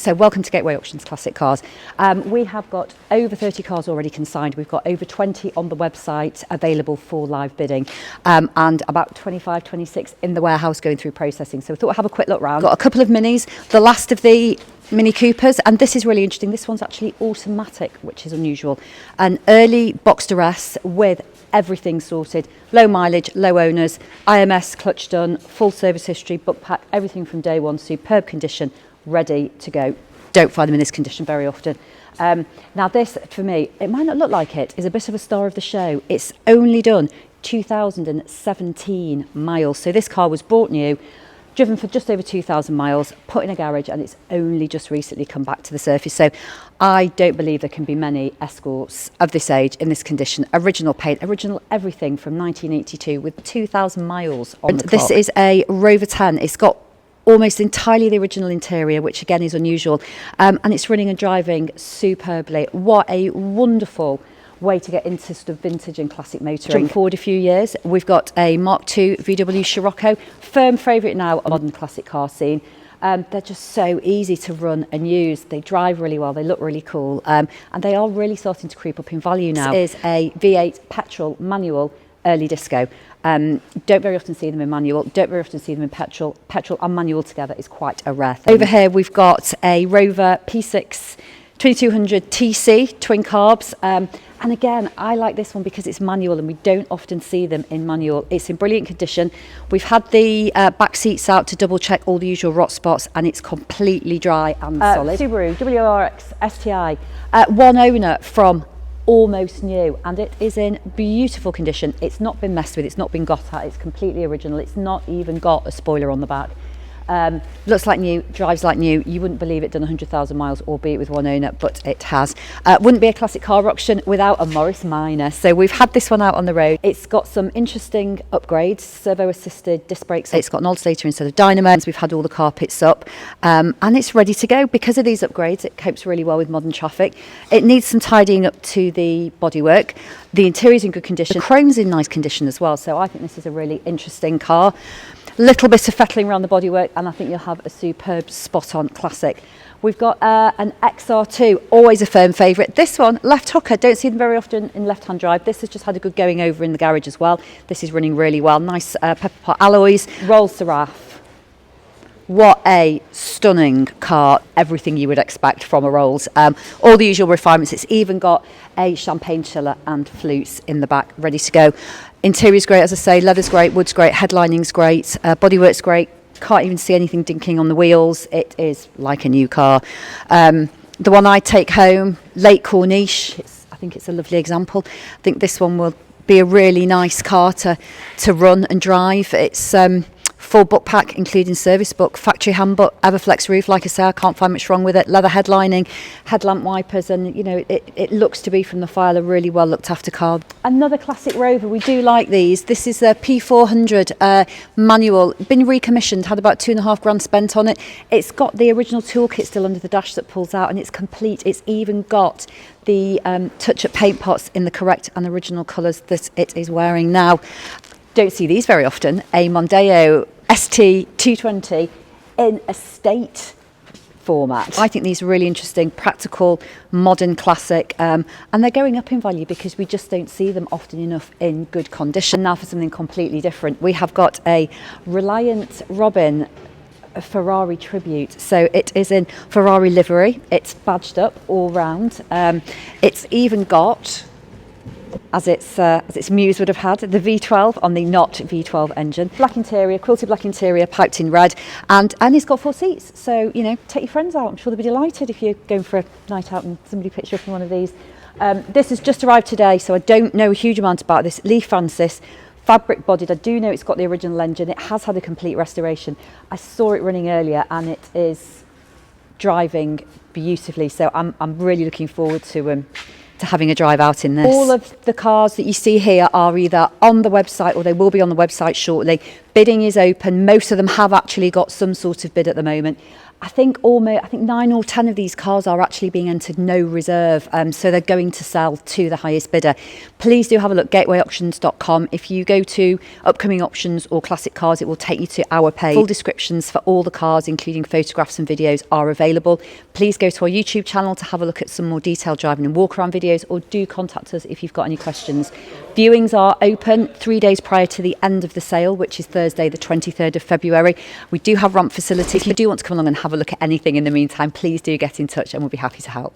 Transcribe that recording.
So welcome to Gateway Auctions Classic Cars. We have got over 30 cars already consigned. We've got over 20 on the website available for live bidding, and about 25, 26 in the warehouse going through processing. So we thought we'd have a quick look round. Got a couple of Minis, the last of the Mini Coopers, and this is really interesting. This one's actually automatic, which is unusual. An early boxed arrest with everything sorted, low mileage, low owners, IMS clutch done, full service history, book pack, everything from day one, superb condition, ready to go. Don't find them in this condition very often. Now this, for me, it might not look like it, is a bit of a star of the show. It's only done 2,017 miles. So this car was bought new, driven for just over 2,000 miles, put in a garage, and it's only just recently come back to the surface. So I don't believe there can be many Escorts of this age in this condition. Original paint, original everything from 1982 with 2,000 miles on the clock. This is a Rover 10. It's got almost entirely the original interior, which again is unusual, and it's running and driving superbly. What a wonderful way to get into sort of vintage and classic motoring. Jump forward a few years, we've got a Mark II VW Scirocco, firm favourite now on the modern classic car scene. They're just so easy to run and use. They drive really well, they look really cool, and they are really starting to creep up in value now. This is a V8 petrol manual early disco. Don't very often see them in manual, don't very often see them in petrol. Petrol and manual together is quite a rare thing. Over here we've got a Rover P6 2200 TC twin carbs, and again I like this one because it's manual and we don't often see them in manual. It's in brilliant condition. We've had the back seats out to double check all the usual rot spots, and it's completely dry and solid. Subaru WRX STI, one owner from almost new, and it is in beautiful condition. It's not been messed with, it's not been got at, it's completely original. It's not even got a spoiler on the back. Looks like new, drives like new. You wouldn't believe it done 100,000 miles, albeit with one owner, but it has. Wouldn't be a classic car auction without a Morris Minor. So we've had this one out on the road. It's got some interesting upgrades, servo assisted disc brakes. It's got an alternator instead of dynamo. We've had all the carpets up, and it's ready to go. Because of these upgrades, it copes really well with modern traffic. It needs some tidying up to the bodywork. The interior's in good condition. The chrome's in nice condition as well. So I think this is a really interesting car. Little bit of fettling around the bodywork, and I think you'll have a superb spot-on classic. We've got an XR2, always a firm favourite. This one, left hooker, don't see them very often in left-hand drive. This has just had a good going over in the garage as well. This is running really well. Nice pepper pot alloys. Rolls Seraph. What a stunning car. Everything you would expect from a Rolls. All the usual refinements. It's even got a champagne chiller and flutes in the back, ready to go. Interior's great, as I say. Leather's great, wood's great, headlining's great, bodywork's great. Can't even see anything dinking on the wheels. It is like a new car. The one I take home, Late Corniche. I think it's a lovely example. I think this one will be a really nice car to run and drive. It's full book pack, including service book, factory handbook, Everflex roof. Like I say, I can't find much wrong with it. Leather headlining, headlamp wipers, and you know it looks to be from the file a really well looked after car. Another classic Rover. We do like these. This is the P400 manual. Been recommissioned. Had about £2.5 spent on it. It's got the original toolkit still under the dash that pulls out, and it's complete. It's even got the touch-up paint pots in the correct and original colours that it is wearing now. Don't see these very often. A Mondeo ST 220 in estate format. I think these are really interesting, practical, modern, classic, and they're going up in value because we just don't see them often enough in good condition. Now for something completely different, we have got a Reliant Robin Ferrari tribute. So it is in Ferrari livery. It's badged up all round. It's even got, as its muse would have had, the V12 on the not V12 engine. Black interior, quilted black interior, piped in red, and it's got 4 seats. So, you know, take your friends out. I'm sure they'll be delighted if you're going for a night out and somebody picks you up in one of these. This has just arrived today, so I don't know a huge amount about this. Lee Francis, fabric bodied. I do know it's got the original engine. It has had a complete restoration. I saw it running earlier and it is driving beautifully. So I'm really looking forward to having a drive out in this. All of the cars that you see here are either on the website or they will be on the website shortly. Bidding is open. Most of them have actually got some sort of bid at the moment. I think 9 or 10 of these cars are actually being entered no reserve, so they're going to sell to the highest bidder. Please do have a look, gatewayauctions.com. If you go to upcoming options or classic cars, it will take you to our page. Full descriptions for all the cars, including photographs and videos, are available. Please go to our YouTube channel to have a look at some more detailed driving and walk around videos, or do contact us if you've got any questions. Viewings are open 3 days prior to the end of the sale, which is Thursday the 23rd of February. We do have ramp facilities. If you do want to come along and have a look at anything in the meantime, please do get in touch and we'll be happy to help.